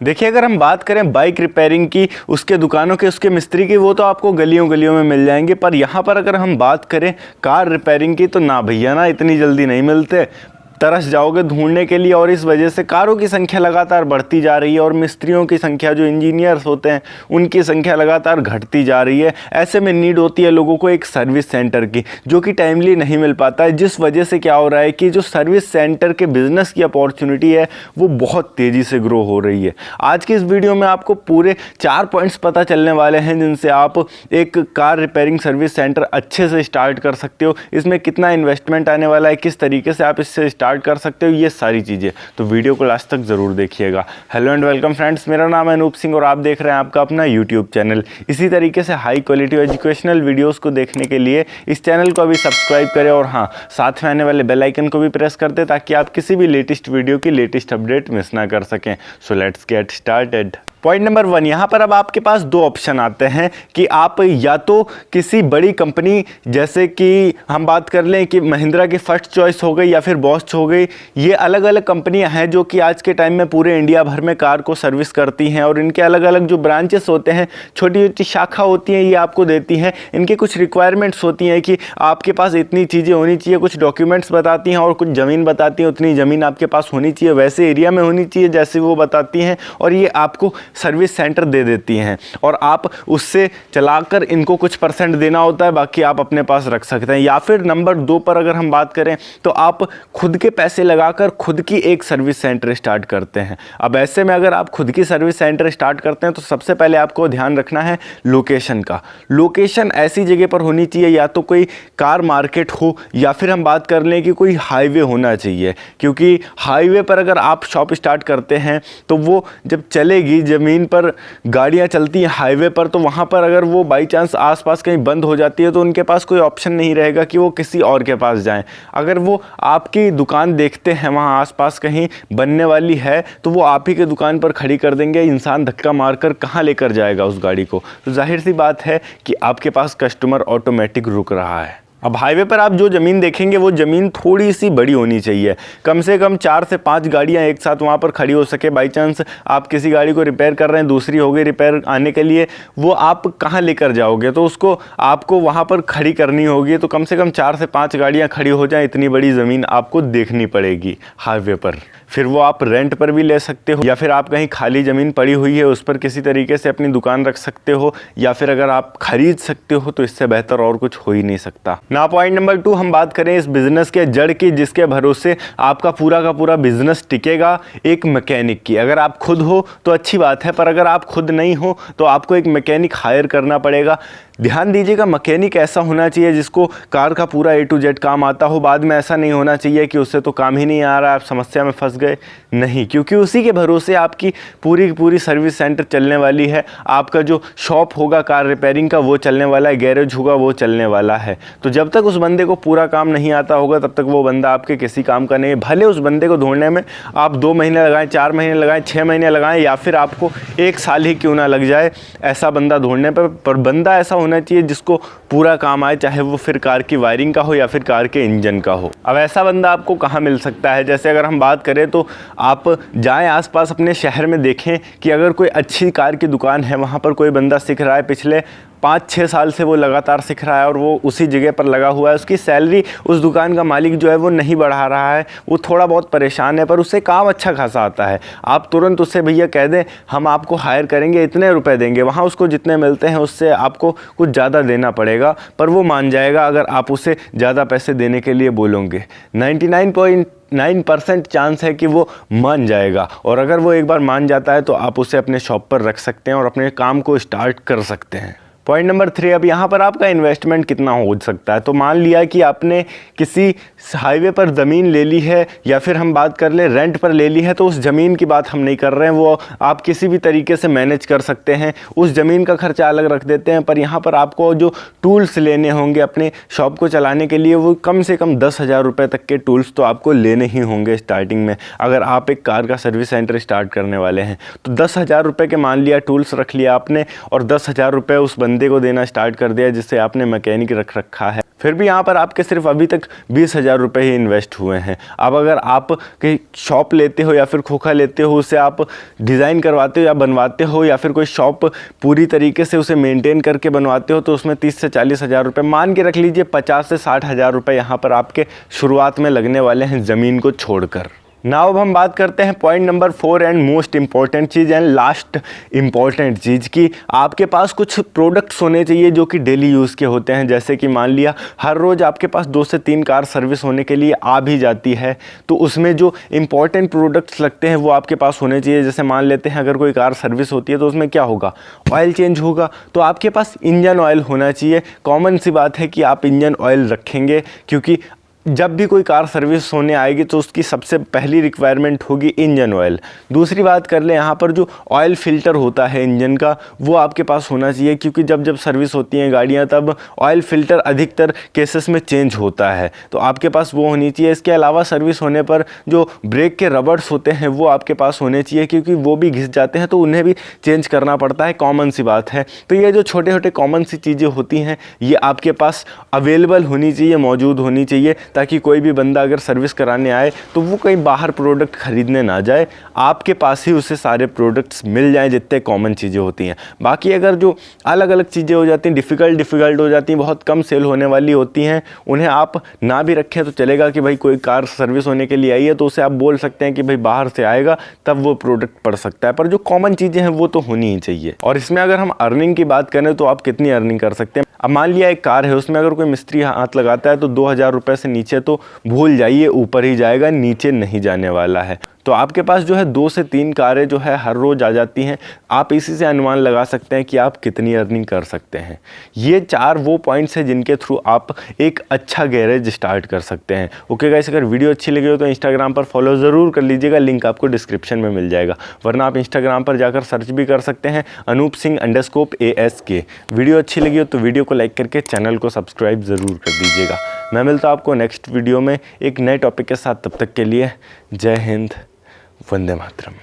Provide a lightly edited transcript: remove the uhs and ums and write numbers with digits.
देखिए, अगर हम बात करें बाइक रिपेयरिंग की, उसके दुकानों के, उसके मिस्त्री की, वो तो आपको गलियों गलियों में मिल जाएंगे। पर यहाँ पर अगर हम बात करें कार रिपेयरिंग की, तो ना भैया ना, इतनी जल्दी नहीं मिलते, तरस जाओगे ढूंढने के लिए। और इस वजह से कारों की संख्या लगातार बढ़ती जा रही है और मिस्त्रियों की संख्या, जो इंजीनियर्स होते हैं, उनकी संख्या लगातार घटती जा रही है। ऐसे में नीड होती है लोगों को एक सर्विस सेंटर की, जो कि टाइमली नहीं मिल पाता है, जिस वजह से क्या हो रहा है कि जो सर्विस सेंटर के बिजनेस की अपॉर्चुनिटी है वो बहुत तेज़ी से ग्रो हो रही है। आज की इस वीडियो में आपको पूरे 4 पॉइंट्स पता चलने वाले हैं जिनसे आप एक कार रिपेयरिंग सर्विस सेंटर अच्छे से स्टार्ट कर सकते हो। इसमें कितना इन्वेस्टमेंट आने वाला है, किस तरीके से आप इससे स्टार्ट कर सकते हो, ये सारी चीज़ें, तो वीडियो को लास्ट तक ज़रूर देखिएगा। हेलो एंड वेलकम फ्रेंड्स, मेरा नाम है अनूप सिंह और आप देख रहे हैं आपका अपना यूट्यूब चैनल। इसी तरीके से हाई क्वालिटी एजुकेशनल वीडियोस को देखने के लिए इस चैनल को अभी सब्सक्राइब करें और हाँ, साथ में आने वाले बेल आइकन को भी प्रेस कर दें ताकि आप किसी भी लेटेस्ट वीडियो की लेटेस्ट अपडेट मिस ना कर सकें। So let's get started. Point number 1, यहाँ पर अब आपके पास 2 ऑप्शन आते हैं कि आप या तो किसी बड़ी कंपनी, जैसे कि हम बात कर लें कि महिंद्रा की फर्स्ट चॉइस हो गई या फिर बॉश हो गई, ये अलग अलग कंपनियां हैं जो कि आज के टाइम में पूरे इंडिया भर में कार को सर्विस करती हैं और इनके अलग अलग जो ब्रांचेस होते हैं, छोटी छोटी शाखा होती हैं, ये आपको देती हैं। इनकी कुछ रिक्वायरमेंट्स होती हैं कि आपके पास इतनी चीज़ें होनी चाहिए, कुछ डॉक्यूमेंट्स बताती हैं और कुछ ज़मीन बताती हैं, उतनी ज़मीन आपके पास होनी चाहिए, वैसे एरिया में होनी चाहिए जैसे वो बताती हैं, और ये आपको सर्विस सेंटर दे देती हैं और आप उससे चलाकर इनको कुछ % देना होता है, बाकी आप अपने पास रख सकते हैं। या फिर नंबर 2 पर अगर हम बात करें तो आप खुद के पैसे लगाकर खुद की एक सर्विस सेंटर स्टार्ट करते हैं। अब ऐसे में अगर आप खुद की सर्विस सेंटर स्टार्ट करते हैं तो सबसे पहले आपको ध्यान रखना है लोकेशन का। लोकेशन ऐसी जगह पर होनी चाहिए, या तो कोई कार मार्केट हो या फिर हम बात कर लें कि कोई हाईवे होना चाहिए, क्योंकि हाईवे पर अगर आप शॉप स्टार्ट करते हैं तो वो जब चलेगी, ज़मीन पर गाड़ियां चलती हैं हाईवे पर, तो वहां पर अगर वो बाई चांस आसपास कहीं बंद हो जाती है तो उनके पास कोई ऑप्शन नहीं रहेगा कि वो किसी और के पास जाएं। अगर वो आपकी दुकान देखते हैं वहां आसपास कहीं बनने वाली है तो वो आप ही के दुकान पर खड़ी कर देंगे। इंसान धक्का मारकर कहाँ लेकर जाएगा उस गाड़ी को? तो जाहिर सी बात है कि आपके पास कस्टमर ऑटोमेटिक रुक रहा है। अब हाईवे पर आप जो ज़मीन देखेंगे वो ज़मीन थोड़ी सी बड़ी होनी चाहिए, कम से कम 4 से 5 गाड़ियां एक साथ वहां पर खड़ी हो सके। बाई चांस आप किसी गाड़ी को रिपेयर कर रहे हैं, दूसरी हो गई रिपेयर आने के लिए, वो आप कहां लेकर जाओगे? तो उसको आपको वहां पर खड़ी करनी होगी, तो कम से कम 4 से 5 गाड़ियां खड़ी हो जाएं, इतनी बड़ी ज़मीन आपको देखनी पड़ेगी हाईवे पर। फिर वो आप रेंट पर भी ले सकते हो, या फिर आप कहीं खाली ज़मीन पड़ी हुई है उस पर किसी तरीके से अपनी दुकान रख सकते हो, या फिर अगर आप खरीद सकते हो तो इससे बेहतर और कुछ हो ही नहीं सकता ना। पॉइंट नंबर 2, हम बात करें इस बिजनेस के जड़ की, जिसके भरोसे आपका पूरा का पूरा बिजनेस टिकेगा, एक मैकेनिक की। अगर आप खुद हो तो अच्छी बात है, पर अगर आप खुद नहीं हो तो आपको एक मैकेनिक हायर करना पड़ेगा। ध्यान दीजिएगा, मैकेनिक ऐसा होना चाहिए जिसको कार का पूरा A to Z काम आता हो। बाद में ऐसा नहीं होना चाहिए कि उससे तो काम ही नहीं आ रहा, आप समस्या में फंस गए, नहीं, क्योंकि उसी के भरोसे आपकी पूरी की पूरी सर्विस सेंटर चलने वाली है। आपका जो शॉप होगा कार रिपेयरिंग का वो चलने वाला है, गैरेज होगा वो चलने वाला है। तो जब तक उस बंदे को पूरा काम नहीं आता होगा तब तक वो बंदा आपके किसी काम का नहीं है। भले उस बंदे को ढूंढने में आप 2 महीने लगाएं, 4 महीने लगाएं, 6 महीने लगाएं, या फिर आपको 1 साल ही क्यों ना लग जाए ऐसा बंदा ढूंढने पर बंदा ऐसा होना चाहिए जिसको पूरा काम आए, चाहे वो फिर कार की वायरिंग का हो या फिर कार के इंजन का हो। अब ऐसा बंदा आपको कहाँ मिल सकता है? जैसे अगर हम बात करें तो आप जाएं आसपास अपने शहर में, देखें कि अगर कोई अच्छी कार की दुकान है, वहाँ पर कोई बंदा सीख रहा है, पिछले 5-6 साल से वो लगातार सीख रहा है और वो उसी जगह पर लगा हुआ है। उसकी सैलरी उस दुकान का मालिक जो है वो नहीं बढ़ा रहा है, वो थोड़ा बहुत परेशान है, पर उससे काम अच्छा खासा आता है। आप तुरंत उससे भैया कह दें हम आपको हायर करेंगे, इतने रुपए देंगे, वहाँ उसको जितने मिलते हैं उससे आपको कुछ ज़्यादा देना पड़ेगा, पर वो मान जाएगा अगर आप उसे ज़्यादा पैसे देने के लिए बोलोगे। 99.9% चांस है कि वो मान जाएगा, और अगर वो एक बार मान जाता है तो आप उसे अपने शॉप पर रख सकते हैं और अपने काम को स्टार्ट कर सकते हैं। पॉइंट नंबर 3, अब यहाँ पर आपका इन्वेस्टमेंट कितना हो सकता है? तो मान लिया कि आपने किसी हाईवे पर ज़मीन ले ली है, या फिर हम बात कर ले रेंट पर ले ली है, तो उस ज़मीन की बात हम नहीं कर रहे हैं, वो आप किसी भी तरीके से मैनेज कर सकते हैं, उस ज़मीन का खर्चा अलग रख देते हैं। पर यहाँ पर आपको जो टूल्स लेने होंगे अपने शॉप को चलाने के लिए, वो कम से कम 10,000 रुपये तक के टूल्स तो आपको लेने ही होंगे स्टार्टिंग में। अगर आप एक कार का सर्विस सेंटर स्टार्ट करने वाले हैं तो 10,000 रुपये के मान लिया टूल्स रख लिया आपने, और 10,000 रुपये उस बंदे को देना स्टार्ट कर दिया जिससे आपने मैकेनिक रख रखा है। फिर भी यहाँ पर आपके सिर्फ अभी तक 20,000 रुपये ही इन्वेस्ट हुए हैं। अब अगर आप कहीं शॉप लेते हो या फिर खोखा लेते हो, उसे आप डिज़ाइन करवाते हो या बनवाते हो, या फिर कोई शॉप पूरी तरीके से उसे मेंटेन करके बनवाते हो, तो उसमें 30 से 40,000 रुपये, मान के रख लीजिए 50 से 60,000 रुपये यहाँ पर आपके शुरुआत में लगने वाले हैं ज़मीन को छोड़कर। नाउ अब हम बात करते हैं point number 4 and most important चीज़ एंड लास्ट इंपॉर्टेंट चीज़ की आपके पास कुछ प्रोडक्ट्स होने चाहिए जो कि डेली यूज़ के होते हैं। जैसे कि मान लिया हर रोज़ आपके पास 2 से 3 कार सर्विस होने के लिए आ भी जाती है, तो उसमें जो इंपॉर्टेंट प्रोडक्ट्स लगते हैं वो आपके पास होने चाहिए। जैसे मान लेते हैं अगर कोई कार सर्विस होती है तो उसमें क्या होगा, ऑयल चेंज होगा, तो आपके पास इंजन ऑयल होना चाहिए। कॉमन सी बात है कि आप इंजन ऑयल रखेंगे, क्योंकि जब भी कोई कार सर्विस होने आएगी तो उसकी सबसे पहली रिक्वायरमेंट होगी इंजन ऑयल। दूसरी बात कर ले, यहाँ पर जो ऑयल फ़िल्टर होता है इंजन का वो आपके पास होना चाहिए, क्योंकि जब जब सर्विस होती हैं गाड़ियाँ तब ऑयल फ़िल्टर अधिकतर केसेस में चेंज होता है, तो आपके पास वो होनी चाहिए। इसके अलावा सर्विस होने पर जो ब्रेक के रबर्स होते हैं वो आपके पास होने चाहिए, क्योंकि वो भी घिस जाते हैं तो उन्हें भी चेंज करना पड़ता है, कॉमन सी बात है। तो ये जो छोटे छोटे कॉमन सी चीज़ें होती हैं ये आपके पास अवेलेबल होनी चाहिए, मौजूद होनी चाहिए, ताकि कोई भी बंदा अगर सर्विस कराने आए तो वो कहीं बाहर प्रोडक्ट खरीदने ना जाए, आपके पास ही उसे सारे प्रोडक्ट्स मिल जाएं जितने कॉमन चीज़ें होती हैं। बाकी अगर जो अलग अलग चीज़ें हो जाती हैं, डिफ़िकल्ट हो जाती हैं, बहुत कम सेल होने वाली होती हैं, उन्हें आप ना भी रखें तो चलेगा। कि भाई कोई कार सर्विस होने के लिए आई है तो उसे आप बोल सकते हैं कि भाई बाहर से आएगा तब वो प्रोडक्ट पड़ सकता है, पर जो कॉमन चीज़ें हैं वो तो होनी ही चाहिए। और इसमें अगर हम अर्निंग की बात करें तो आप कितनी अर्निंग कर सकते हैं। अब मान लिया एक कार है, उसमें अगर कोई मिस्त्री हाथ लगाता है तो 2,000 रुपये से नीचे तो भूल जाइए, ऊपर ही जाएगा, नीचे नहीं जाने वाला है। तो आपके पास जो है 2 से 3 कारें जो है हर रोज़ आ जाती हैं, आप इसी से अनुमान लगा सकते हैं कि आप कितनी अर्निंग कर सकते हैं। ये 4 वो पॉइंट्स हैं जिनके थ्रू आप एक अच्छा गैरेज स्टार्ट कर सकते हैं। ओके गाइस, अगर वीडियो अच्छी लगी हो तो इंस्टाग्राम पर फॉलो ज़रूर कर लीजिएगा, लिंक आपको डिस्क्रिप्शन में मिल जाएगा, वरना आप इंस्टाग्राम पर जाकर सर्च भी कर सकते हैं अनूप सिंह _ASK। वीडियो अच्छी लगी हो तो वीडियो को लाइक करके चैनल को सब्सक्राइब ज़रूर कर दीजिएगा। मैं मिलता हूँ आपको नेक्स्ट वीडियो में एक नए टॉपिक के साथ, तब तक के लिए जय हिंद, वंदे मातरम।